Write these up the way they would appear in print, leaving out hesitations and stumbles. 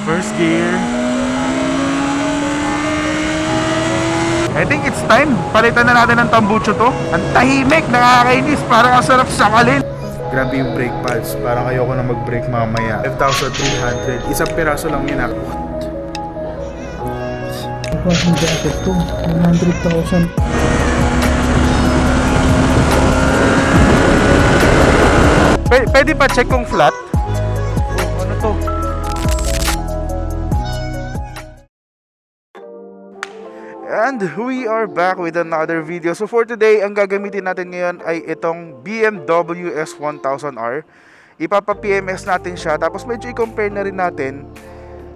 First gear. I think it's time. Palitan na natin ng tambucho to. Ang tahimik, nakakainis. Parang ang sarap sakalin. Grabe yung brake pads. Parang ayoko na mag-brake mamaya. 5,300. Isang piraso lang yun. What? Ang jacket to, 100,000. Pwede pa check kung flat? Oh, ano to? And we are back with another video. So for today, ang gagamitin natin ngayon ay itong BMW S1000R. Ipapa-PMS natin siya, tapos medyo i-compare na rin natin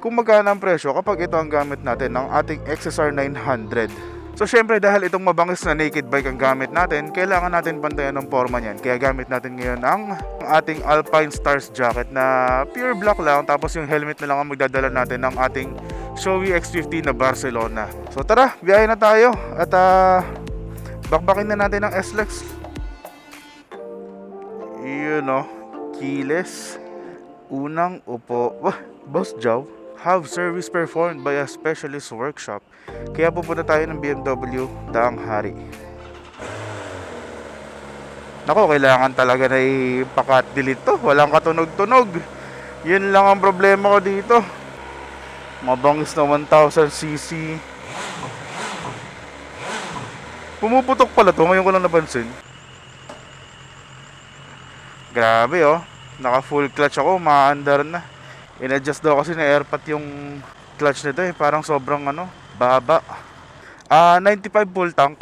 kung magkano ang presyo kapag ito ang gamit natin ng ating XSR 900. So syempre dahil itong mabangis na naked bike ang gamit natin, kailangan natin pantayan ng forma niyan. Kaya gamit natin ngayon ang ating Alpine Stars jacket na pure black lang, tapos yung helmet na lang ang magdadala natin ng ating Shoei X50 na Barcelona. So tara, biyahe na tayo at bakbakin na natin ang S-Lex. Yun o, keyless, unang upo. Boss Jow, have service performed by a specialist workshop. Kaya pupunta tayo ng BMW Daang Hari. Nako, kailangan talaga na ipakat delete to. Walang katunog-tunog. Yun lang ang problema ko dito. Mabangis na 1000cc. Pumuputok pala to, ngayon ko lang napansin. Grabe oh, naka full clutch ako, maandar na. In-adjust daw kasi na airpat yung clutch nito eh, parang sobrang baba. 95 full tank.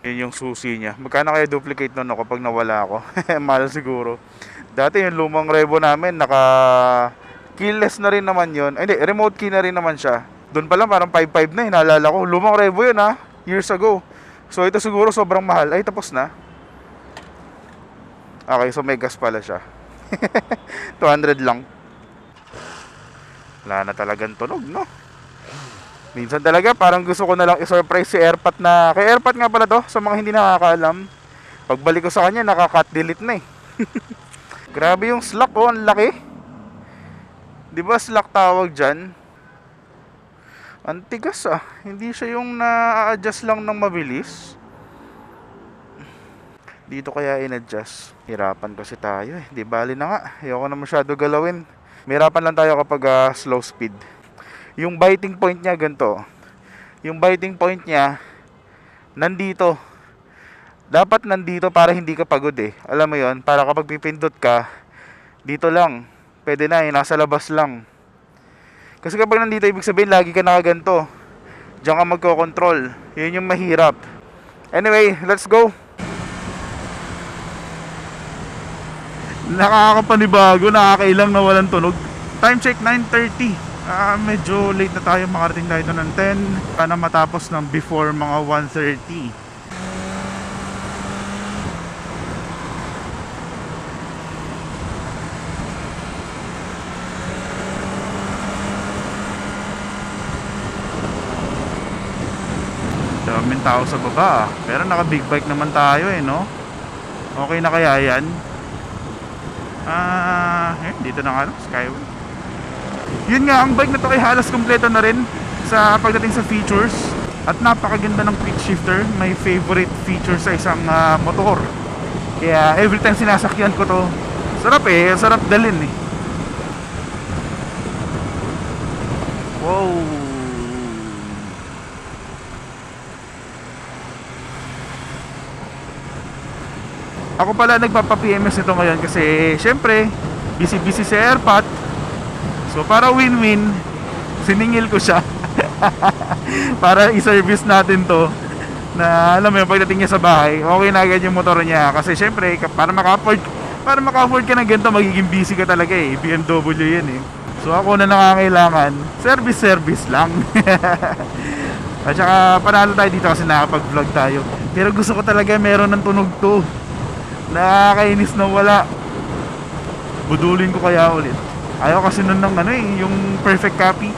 Yun yung susi niya. Magkano kaya duplicate nun ako pag nawala ako? Mahal siguro. Dati yung lumang Revo namin, naka keyless na rin naman yun. Ay, hindi, remote key na rin naman siya. Doon pa lang parang 5.5 na, naalala ko. Lumang Revo yun years ago. So ito siguro sobrang mahal. Ay, tapos na. Okay, so may gas pala siya. 200 lang. Wala na talagang tunog, no? Minsan talaga parang gusto ko na lang i-surprise si Airpat na. Kay Airpat nga pala to, sa mga hindi nakakaalam. Pagbalik ko sa kanya, naka-cut delete na eh. Grabe yung slack oh, ang laki. Di ba slack tawag dyan? Ang tigas hindi siya yung na-adjust lang ng mabilis. Dito kaya in-adjust. Hirapan kasi tayo eh. Di bali na nga. Ayoko na masyado galawin. Mihirapan lang tayo kapag slow speed. Yung biting point niya ganito. Yung biting point niya nandito. Dapat nandito para hindi ka pagod eh. Alam mo yon, para kapag pipindot ka, dito lang. Pwede na nasa labas lang. Kasi kapag nandito, ibig sabihin lagi ka nakaganto. Diyan ka magko-control. Yun yung mahirap. Anyway, let's go. Nakakapanibago, nakakailang na walang tunog. Time check 9:30. Medyo late na tayo, makarating tayo ng 10 para matapos ng before mga 1:30. Daming tao sa baba pero naka big bike naman tayo no? Okay na kaya yan? Dito na nga Skyway. Yun nga, ang bike na to ay halos kompleto na rin sa pagdating sa features. At napakaganda ng quick shifter. My favorite feature sa isang motor. Kaya every time sinasakyan ko to, sarap sarap dalhin Wow. Ako pala nagpapa-PMS ito ngayon kasi syempre busy si Airpat. So para win-win, siningil ko siya para i-service natin to. Na alam mo yung pagdating niya sa bahay, okay na agad yung motor niya. Kasi syempre para maka-afford ka ng ganito, magiging busy ka talaga BMW yan So ako na nangangailangan, service lang. At saka panalo tayo dito kasi nakapag-vlog tayo. Pero gusto ko talaga meron ng tunog to. Nakakainis na wala. Budulin ko kaya ulit. Ayaw kasi nun ng yung perfect copy.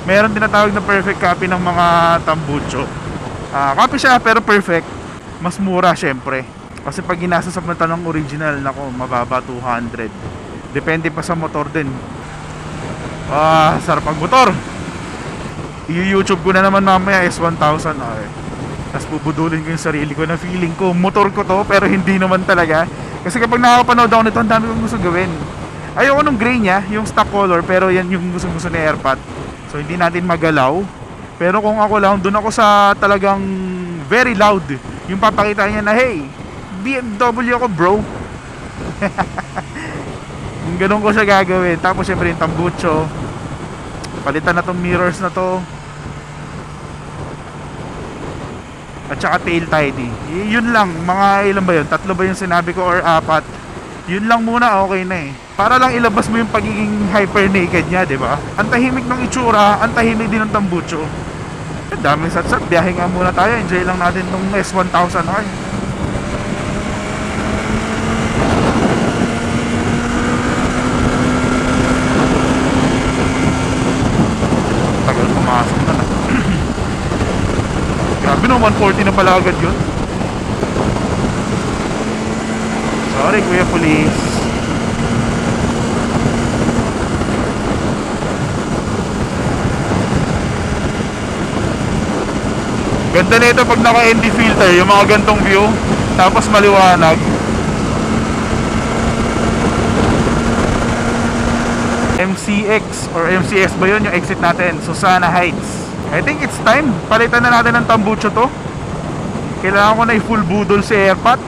Meron tinatawag na perfect copy ng mga tambucho. Copy siya pero perfect. Mas mura syempre. Kasi pag ginasa sa mata ng original, nako, mababa 200. Depende pa sa motor din. Sarap ang motor. I-YouTube ko na naman mamaya S1000. Okay. Tapos bubudulin ko yung sarili ko na feeling ko motor ko to, pero hindi naman talaga. Kasi kapag nakakapanood ako nito, ang dami kong gusto gawin. Ayoko nung gray niya, yung stock color, pero yan yung gusto ni Airpat. So hindi natin magalaw. Pero kung ako lang, dun ako sa talagang very loud. Yung papakita niya na, hey, BMW ako bro. Yung ganun ko siya gagawin. Tapos syempre yung tambucho. Palitan na tong mirrors na to. At saka tail tidy. Yun lang, mga ilan ba yun? 3 ba yung sinabi ko or 4? Yun lang muna, okay na eh. Para lang ilabas mo yung pagiging hyper naked niya, di ba? Ang tahimik ng itsura, ang tahimik din ng tambucho. Ang daming satsat, biyahe nga muna tayo. Enjoy lang natin tong S1000. Okay. Tagal pumasok na na. Grabe no, 140 na pala agad yun. Sorry Kuya Police. Ganda na ito pag naka-ND filter, yung mga gantong view, tapos maliwanag. MCX or MCS ba yun yung exit natin? Susana Heights. I think it's time. Palitan na natin ng tambucho to. Kailangan ko na i-full budol si Airpat.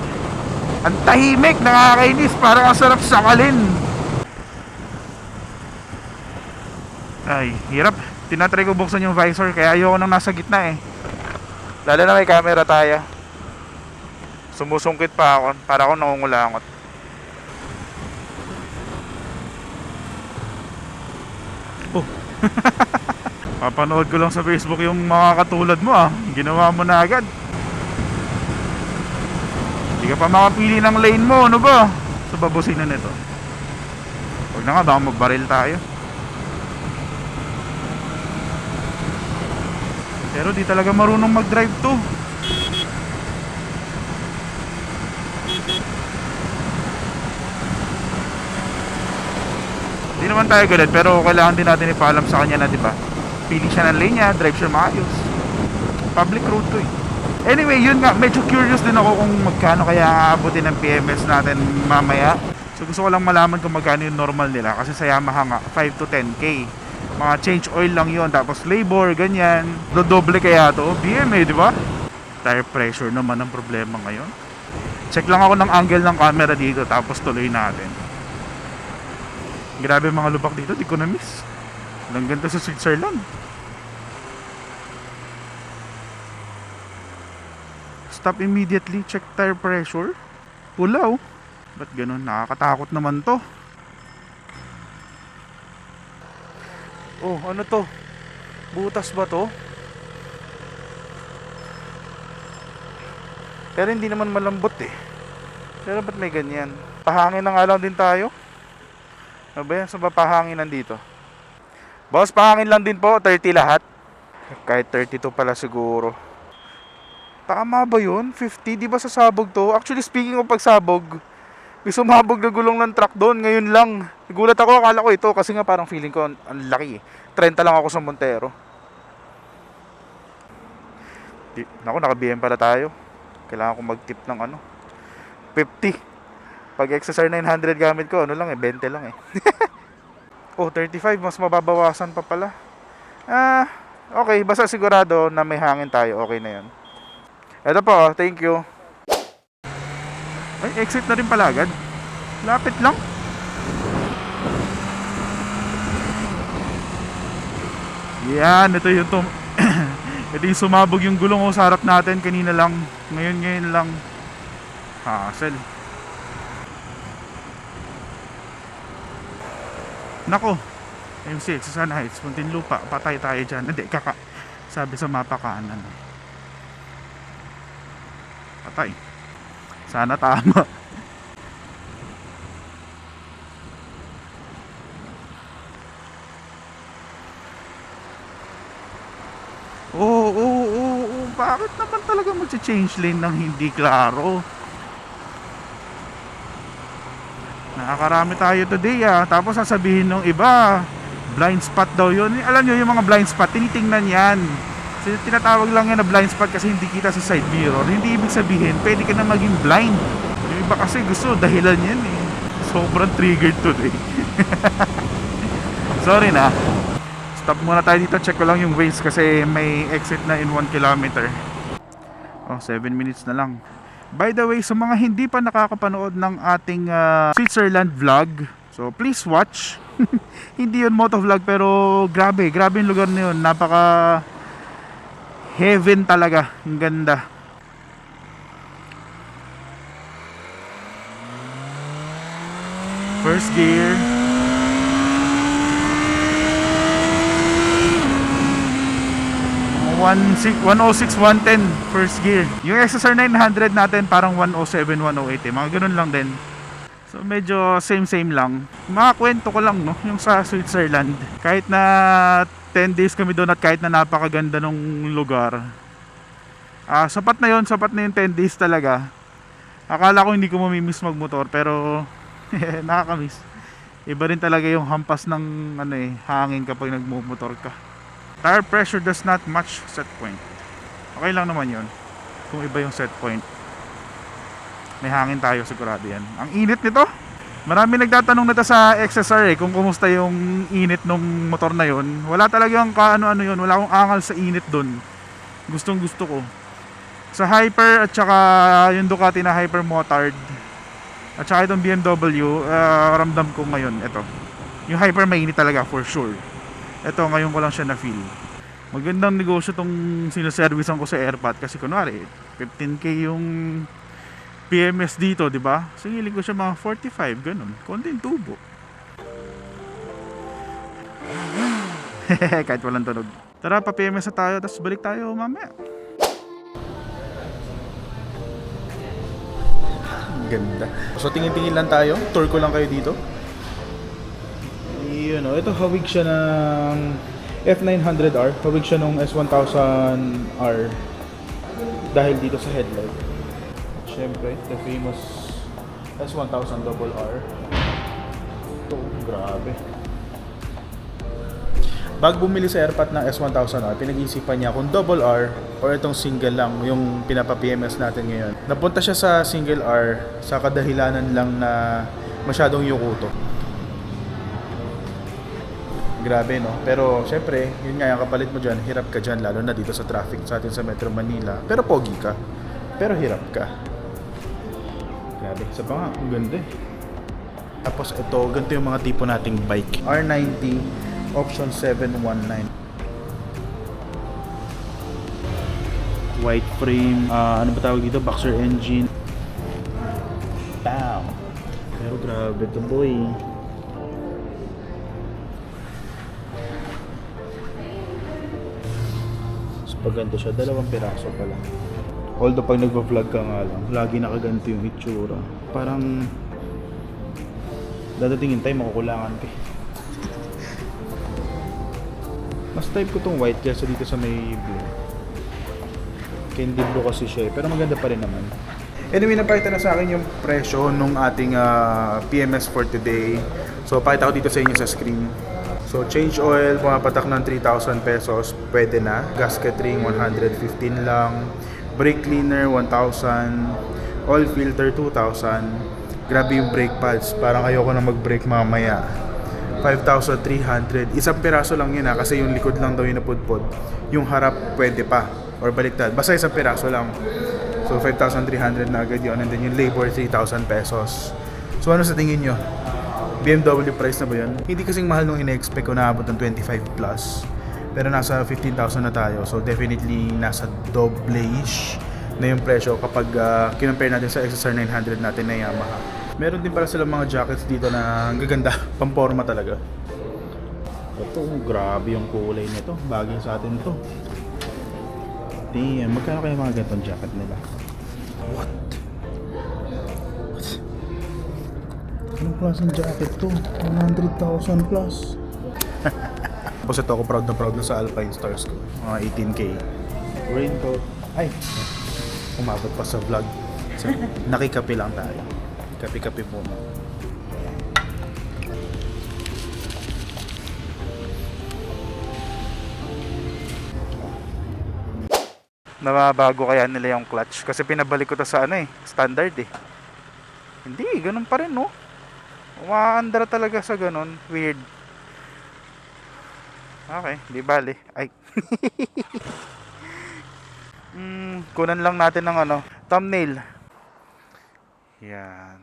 Ang tahimik, nakakainis, parang ang sarap sakalin. Ay, hirap. Tinatry ko buksan yung visor, kaya ayoko nang nasa gitna eh. Lalo na may camera tayo. Sumusungkit pa ako, para ako nangungulangot. Oh. Papanood ko lang sa Facebook yung mga katulad mo ah. Ginawa mo na agad. Hindi ka pa makapili ng lane mo, ano ba? Sa babusinan nito. Huwag na nga, baka magbaril tayo. Pero di talaga marunong mag-drive to. Di naman tayo galit, pero kailangan din natin ipaalam sa kanya na, di ba? Pili siya ng lane niya, drive siya maayos. Public road to eh. Anyway, yun nga, medyo curious din ako kung magkano kaya aabutin ng PMS natin mamaya. So gusto ko lang malaman kung magkano yung normal nila. Kasi sa Yamaha nga, 5 to 10k. Mga change oil lang yon, tapos labor, ganyan. Dodoble kaya to, BM eh, di ba? Tire pressure naman ang problema ngayon. Check lang ako ng angle ng camera dito, tapos tuloy natin. Grabe mga lubak dito, di ko na miss. Ang ganda sa Switzerland. Stop immediately, check tire pressure. Pulaw. Ba't ganun? Nakakatakot naman to. Oh, ano to? Butas ba to? Pero hindi naman malambot eh. Pero ba't may ganyan? Pahangin na nga lang din tayo. Ano ba yan? Saan ba pahanginan dito? Boss, pahangin lang din po. 30 lahat. Kahit 32 pala siguro. Tama ba yun? 50? Di ba sa sabog to? Actually, speaking of pagsabog, may sumabog na gulong ng truck doon. Ngayon lang. Nagulat ako, akala ko ito. Kasi nga parang feeling ko ang laki eh. 30 lang ako sa Montero. Naku, naka-BM pala tayo. Kailangan ko mag-tip ng 50. Pag XSR 900 gamit ko, ano lang eh, 20 lang eh. Oh, 35. Mas mababawasan pa pala. Okay. Basta sigurado na may hangin tayo. Okay na yun. Ito po, thank you. Ay, exit na rin pala agad. Lapit lang. Yan, ito yung ito yung sumabog yung gulong sa harap natin kanina lang. Ngayon lang. Hassle. Nako. MC, Susana Heights, Muntinlupa. Patay tayo dyan. Hindi, sabi sa mapa kanan. Patay. Sana tama. Oo. Bakit naman talaga mag-change lane ng hindi klaro? Nakakarami tayo today ah. Tapos sasabihin ng iba, Blind spot daw yun. Alam nyo, yung mga blind spot, tinitingnan yan. So, tinatawag lang yan na blind spot kasi hindi kita sa side mirror. Hindi ibig sabihin, pwede ka na maging blind. Yung iba kasi gusto, dahilan yan eh. Sobrang triggered today. Sorry na. Stop muna tayo dito. Check ko lang yung Waze kasi may exit na in 1 kilometer. Oh, 7 minutes na lang. By the way, sa mga hindi pa nakakapanood ng ating Switzerland vlog, so please watch. Hindi yun motovlog pero grabe yung lugar na yun. Napaka heaven talaga. Ang ganda. First gear. One 106, 110 first gear. Yung XSR 900 natin parang 107, 108 eh. Mga ganun lang din. So medyo same lang. Mga kwento ko lang no, yung sa Switzerland. Kahit na 10 days kami doon at kahit na napakaganda ng lugar. Sapat na yung 10 days talaga. Akala ko hindi ko mamimiss magmotor pero nakakamiss. Iba rin talaga yung hampas ng hangin kapag nagmumotor ka. Tire pressure does not match set point. Okay lang naman yun kung iba yung set point. May hangin tayo, sigurado yan. Ang init nito. Marami nagtatanong nito sa XSR kung kumusta yung init ng motor na yun. Wala talagang kaano-ano yun. Wala akong angal sa init dun. Gustong gusto ko. Sa Hyper at saka yung Ducati na Hyper Motard at saka itong BMW, ramdam ko ngayon ito. Yung Hyper mainit talaga for sure. Ito ngayon ko lang siya na feel. Magandang negosyo tong sinaservicean ko sa Airpat kasi kunwari 15k yung PMS dito, di ba? Singilin ko siya mga 45, ganun. Konting tubo. Kahit walang tunog. Tara, pa-PMS na tayo, tapos balik tayo mamaya. Ganda. So, tingin-tingin lang tayo. Tour ko lang kayo dito. Yun, ito hawig siya ng F900R. Hawig siya ng S1000R. Dahil dito sa headlight. Siyempre, the famous S1000RR. Ito, grabe. Bago bumili sa Airpat ng S1000R, pinag-iisipan niya kung double R or itong single lang, yung pinapa-PMS natin ngayon. Napunta siya sa single R sa kadahilanan lang na masyadong yukuto. Grabe, no? Pero, syempre, yun nga, yung kapalit mo dyan, hirap ka dyan, lalo na dito sa traffic sa atin sa Metro Manila. Pero pogi ka. Pero hirap ka. Grabe, isa pa nga, ang ganda eh. Tapos ito, ganito yung mga tipo nating bike. R90, option 719. White frame, ano ba tawag dito? Boxer engine. Pow! Pero grabe ito boy. So paganda siya, 2 piraso pa lang. Although pag nagpa-vlog ka nga lang, lagi nakaganto yung itsura. Parang dadatingin tayo, makukulangan ka. Mas type ko tong white kaysa dito sa may blue. Candy blue kasi siya pero maganda pa rin naman. Anyway, napakita na sa akin yung presyo nung ating PMS for today. So, pakita ko dito sa inyo sa screen. So, change oil, pumapatak ng 3,000 pesos, pwede na. Gasket ring, 115 lang. Brake cleaner, 1,000. Oil filter, 2,000. Grabe yung brake pads. Parang ayoko na mag-brake mamaya. 5,300. Isang piraso lang yun kasi yung likod lang daw yung napudpod. Yung harap, pwede pa. Or baliktad. Basta isang piraso lang. So, 5,300 na agad yun. And then yung labor, 3,000 pesos. So, ano sa tingin nyo? BMW price na ba yun? Hindi kasing mahal nung ina-expect ko na abot ng 25 plus. Pero nasa 15,000 na tayo. So definitely nasa double-ish na yung presyo kapag kinompare natin sa XSR 900 natin na Yamaha. Meron din para silang mga jackets dito na ang gaganda. Pamporma talaga. Ito, grabe yung kulay nito. Bagay sa atin to. Damn, magkano kaya mga ganitong jacket nila? What? Anong klaseng jacket to? 100,000 plus. Tapos ito ako proud na sa Alpine Stars ko. Mga 18k. Raincoat. Ay! Umabot pa sa vlog. So, nakikape lang tayo. Kape-kape muna. Nababago kaya nila yung clutch. Kasi pinabalik ko to sa ano eh, standard eh. Hindi, ganun pa rin no. Umaandar talaga sa ganun. Weird. Okay, di bali. Ay. Kunan lang natin ng ano, thumbnail. Yan.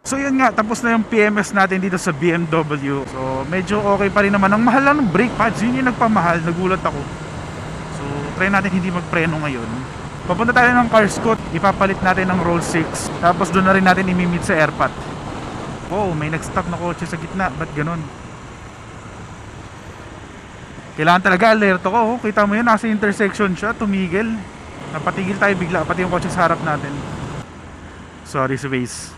So yun nga, tapos na yung PMS natin dito sa BMW. So medyo okay pa rin naman. Ang mahal lang ng brake pads, yun yung nagpamahal. Nagulat ako. So try natin hindi magpreno ngayon. Papunta tayo ng Carscoot. Ipapalit natin ng Roll 6. Tapos doon na rin natin imimit sa airpot. Oh, may nag-stop na kotse sa gitna. Ba't ganun? Kailangan talaga alerto ko. Oh. Kita mo yun, nasa intersection siya. Tumigil. Napatigil tayo bigla. Pati yung kotse sa harap natin. Sorry, space.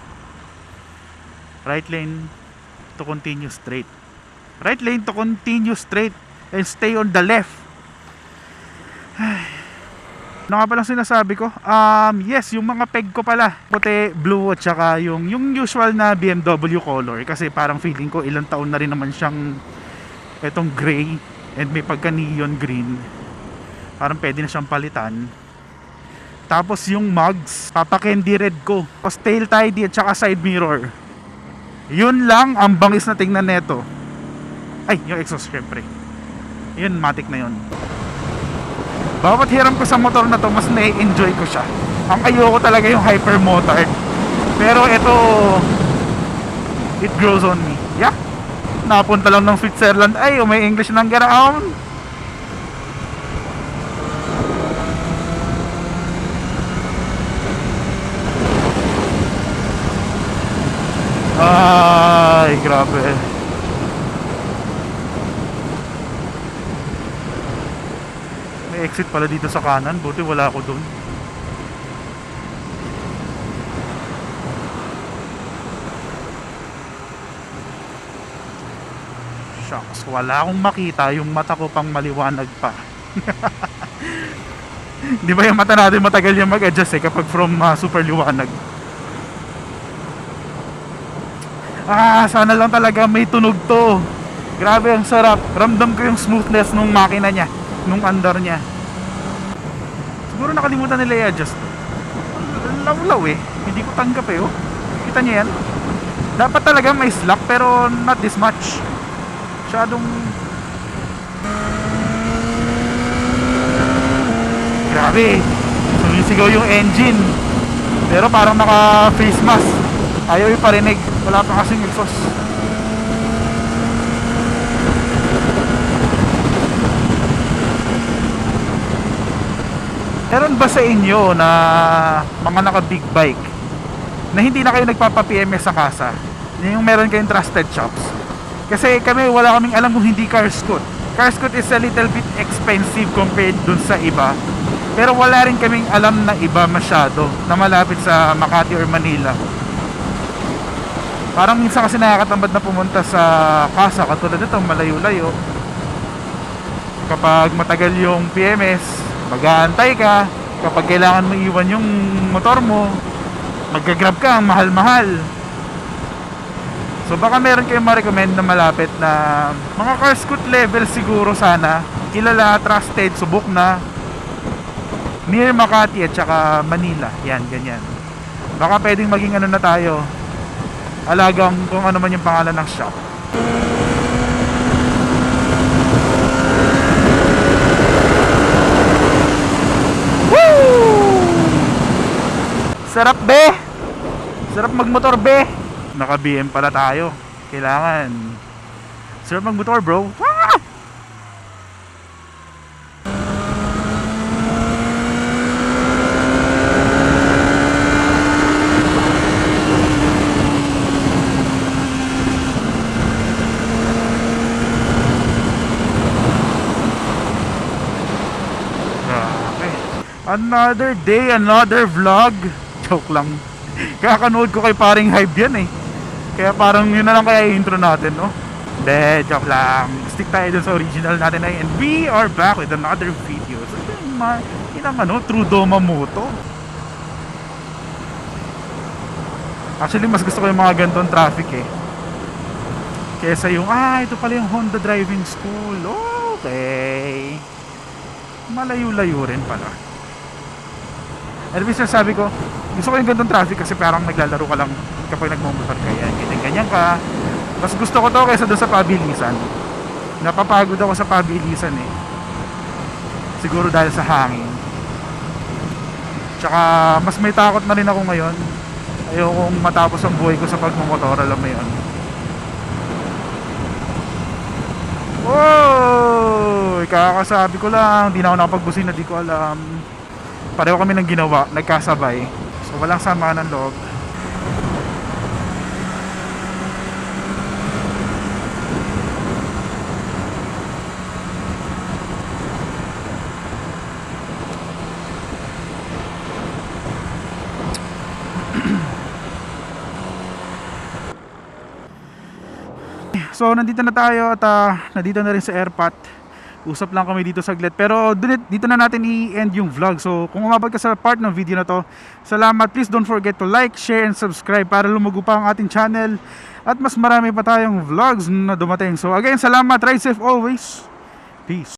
Right lane to continue straight. Right lane to continue straight. And stay on the left. Ano nga palang sinasabi ko? Yes, yung mga peg ko pala. Puti, blue at saka yung usual na BMW color. Kasi parang feeling ko ilang taon na rin naman siyang etong gray and may pagka neon green. Parang pwede na siyang palitan. Tapos yung mugs, papa-candy red ko. Tapos tail tidy at saka side mirror. Yun lang ang bangis na tingnan neto. Ay, yung exhaust syempre. Yun, matic na yun. Bawat hiram ko sa motor na to, mas na-enjoy ko siya. Ang ayoko talaga yung hyper-motard. Pero ito, it grows on me. Yeah. Napunta lang ng Switzerland. Ay, may English ng garaon. Ay, grabe. May exit pala dito sa kanan. Buti wala ako dun. Shucks, wala akong makita. Yung mata ko pang maliwanag pa. Di ba yung mata natin matagal yung mag-adjust eh kapag from super liwanag. Sana lang talaga may tunog to. Grabe, ang sarap. Ramdam ko yung smoothness nung makina niya, nung andar niya. Siguro nakalimutan nila i-adjust to. Law eh. Hindi ko tanggap eh. Oh. Kita niya yan. Dapat talaga may slack pero not this much. Masyadong grabe. Sumisigaw yung engine. Pero parang naka face mask. Ayaw iparinig. Wala pa kasing exhaust. Meron ba sa inyo na mga naka big bike na hindi na kayo nagpapa-PMS sa kasa? Yung meron kayong trusted shops? Kasi kami wala kaming alam kung hindi Carscoot. Carscoot is a little bit expensive compared dun sa iba. Pero wala rin kaming alam na iba masyado na malapit sa Makati or Manila. Parang minsan kasi nakakatambad na pumunta sa kasa katulad nito, malayo-layo. Kapag matagal yung PMS, mag-aantay ka. Kapag kailangan mo iwan yung motor mo, mag-grab ka, ang mahal-mahal. So baka meron kayong ma-recommend na malapit na mga Carscoot level siguro sana. Kilala, trusted, subok na. Near Makati at saka Manila. Yan, ganyan. Baka pwedeng maging ano na tayo. Alagang kung ano man yung pangalan ng shop. Sarap be. Sarap magmotor be. Naka BM pala tayo. Kailangan. Sarap magmotor bro. Ah! Grabe. Another day, another vlog. Joke lang. Kakanood ko kay paring Hype yan eh. Kaya parang yun na lang kaya intro natin, no? De, joke lang. Stick tayo dun sa original natin ay. And we are back with another video. So, yun ang ano, True Doma Moto. Actually, mas gusto ko yung mga ganitong traffic eh. Kesa yung, ito pala yung Honda Driving School. Okay. Malayo-layo rin pala. And minsan sabi ko, gusto ko yung ganitong traffic kasi parang naglalaro ka lang kapag nagmumotor ka yan. Ganyan ka. Mas gusto ko to kaysa doon sa pabilisan. Napapagod ako sa pabilisan eh. Siguro dahil sa hangin. Tsaka mas may takot na rin ako ngayon. Ayokong matapos ang buhay ko sa pagmumotor, alam mo yun. Oh, kakasabi ko lang, di na ako nakapagbusina, di ko alam. Pareho kami ng ginawa, nagkasabay. So walang sama ng loob. So nandito na tayo at nandito na rin sa airpot. Usap lang kami dito saglit. Pero dito na natin i-end yung vlog. So kung umabot ka sa part ng video na to, salamat. Please don't forget to like, share, and subscribe para lumago pa ang ating channel. At mas marami pa tayong vlogs na dumating. So again, salamat. Ride safe always. Peace.